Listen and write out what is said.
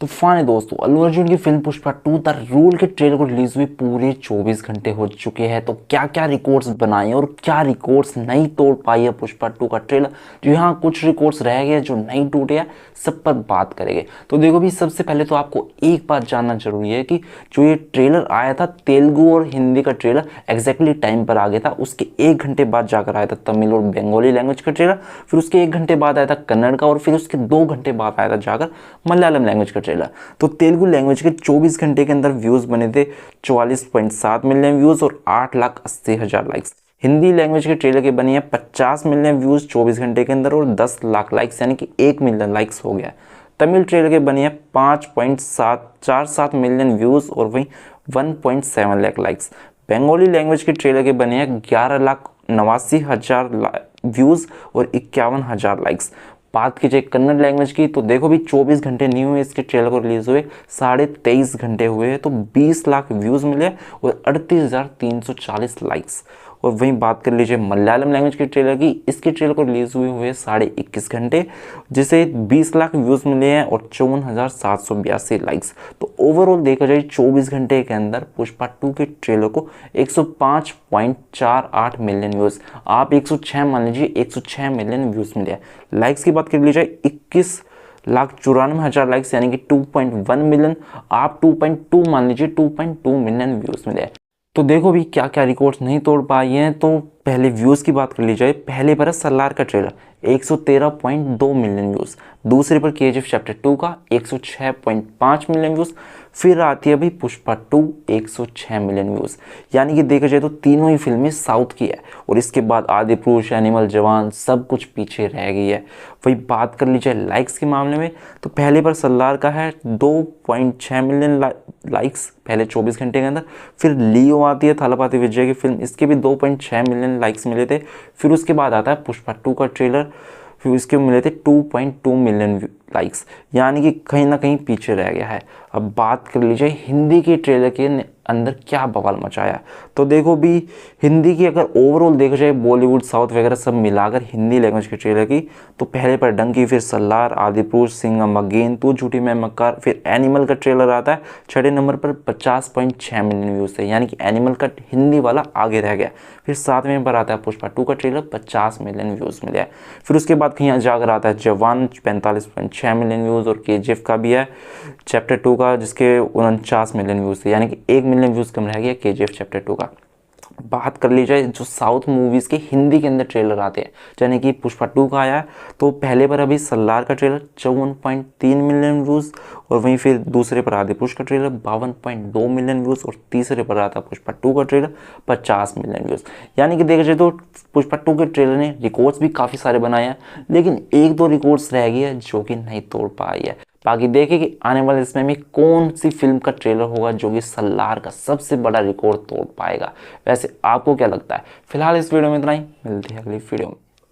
तो फाइनली दोस्तों अल्लू अर्जुन की फिल्म पुष्पा 2 द रूल के ट्रेलर को रिलीज हुए पूरे 24 घंटे हो चुके हैं। तो क्या क्या रिकॉर्ड्स बनाए और क्या रिकॉर्ड्स नहीं तोड़ पाई है पुष्पा 2 का ट्रेलर। जो यहाँ कुछ रिकॉर्ड्स रह गए जो नहीं टूटे हैं, सब पर बात करेंगे। तो देखो भी, सबसे पहले तो आपको एक बात जानना जरूरी है कि जो ये ट्रेलर आया था तेलुगु और हिंदी का ट्रेलर एग्जैक्टली टाइम पर आ गया था। उसके 1 घंटे बाद जाकर आया था तमिल और बंगाली लैंग्वेज का ट्रेलर, फिर उसके 1 घंटे बाद आया था कन्नड़ का, और फिर उसके 2 घंटे बाद आया था जाकर मलयालम लैंग्वेज का ट्रेलर। तो तेलुगु लैंग्वेज के 24 घंटे के अंदर व्यूज बने थे 44.7 मिलियन व्यूज और 8,80,000 लाइक्स। हिंदी लैंग्वेज के ट्रेलर के बने हैं 50 मिलियन व्यूज 24 घंटे के अंदर और 10 लाख लाइक्स, यानी कि 1 मिलियन लाइक्स हो गया। तमिल ट्रेलर के बने हैं 5.747 मिलियन व्यूज और वहीं 1.7 लाख लाइक्स। बंगाली लैंग्वेज के ट्रेलर के बने हैं 11,89,000 व्यूज और 51,000 लाइक्स। बात की जाए कन्नड़ लैंग्वेज की, तो देखो भी 24 घंटे नहीं हुए इसके ट्रेलर को रिलीज हुए, 23.5 घंटे हुए हैं, तो 20 लाख व्यूज मिले और 38,340 लाइक्स। और वहीं बात कर लीजिए मलयालम लैंग्वेज के ट्रेलर की, इसके ट्रेलर को रिलीज हुए 21.5 घंटे, जिसे 20 लाख व्यूज मिले हैं और 54,782 लाइक्स। तो ओवरऑल देखा जाए 24 घंटे के अंदर पुष्पा 2 के ट्रेलर को 105.48 मिलियन व्यूज, आप 106 मान लीजिए, 106 मिलियन व्यूज मिले। लाइक्स की बात कर ली जाए 21,94,000 लाइक्स, यानी कि 2.1 मिलियन, आप 2.2 मान लीजिए, 2.2 मिलियन व्यूज मिले। तो देखो भी क्या क्या रिकॉर्ड्स नहीं तोड़ पाए हैं। तो पहले व्यूज़ की बात कर ली जाए, पहले पर है सलार का ट्रेलर 113.2 मिलियन व्यूज़, दूसरे पर केजीएफ चैप्टर 2 का 106.5 मिलियन व्यूज़, फिर आती है भाई पुष्पा 2 106 मिलियन व्यूज़। यानी कि देखा जाए तो तीनों ही फिल्में साउथ की है, और इसके बाद आदि पुरुष, एनिमल जवान सब कुछ पीछे रह गई है। वही बात कर ली जाए लाइक्स के मामले में, तो पहले पर सलार का है 2.6 मिलियन लाइक्स पहले 24 घंटे के अंदर। फिर लियो आती है थालापति विजय की फिल्म, इसके भी 2.6 मिलियन लाइक्स मिले थे। फिर उसके बाद आता है पुष्पा 2 का ट्रेलर, फिर इसके मिले थे 2.2 मिलियन लाइक्स, यानी कि कहीं ना कहीं पीछे रह गया है। अब बात कर लीजिए हिंदी के ट्रेलर के अंदर क्या बवाल मचाया। तो देखो भी, हिंदी की अगर ओवरऑल देखा जाए बॉलीवुड साउथ वगैरह सब मिलाकर हिंदी लैंग्वेज के ट्रेलर की, तो पहले पर डंकी, फिर सल्लार, आदि पुरुष, सिंघम अगेन, तू झूठी मैं मक्कार, फिर एनिमल का ट्रेलर आता है 6ठे नंबर पर 50.6 मिलियन व्यूज थे, यानी कि एनिमल का हिंदी वाला आगे रह गया। फिर 7वें पर आता है पुष्पा 2 का ट्रेलर 50 मिलियन व्यूज मिले। फिर उसके बाद कहीं जाकर आता है जवान 45.6 मिलियन व्यूज, और केजीएफ का भी है चैप्टर 2 का जिसके 49 मिलियन व्यूज थे, यानी कि 1 मिलियन व्यूज कम रह गया केजीएफ चैप्टर 2 का। बात कर ली जाए जो साउथ मूवीज के हिंदी के अंदर ट्रेलर आते हैं, यानी कि पुष्पा 2 का आया है, तो पहले पर अभी सल्लार का ट्रेलर 54.3 मिलियन व्यूज, और वहीं फिर दूसरे पर आदि पुरुष का ट्रेलर 52.2 मिलियन व्यूज, और तीसरे पर आता पुष्पा 2 का ट्रेलर 50 मिलियन व्यूज। यानी कि देखा जाए तो पुष्पा 2 के ट्रेलर ने रिकॉर्ड्स भी काफ़ी सारे बनाए हैं, लेकिन एक दो रिकॉर्ड्स रह गई है जो कि नहीं तोड़ पाई है। बाकी देखें कि आने वाले इसमें भी कौन सी फिल्म का ट्रेलर होगा जो कि सल्लार का सबसे बड़ा रिकॉर्ड तोड़ पाएगा। वैसे आपको क्या लगता है? फिलहाल इस वीडियो में इतना ही, मिलते हैं अगली वीडियो में।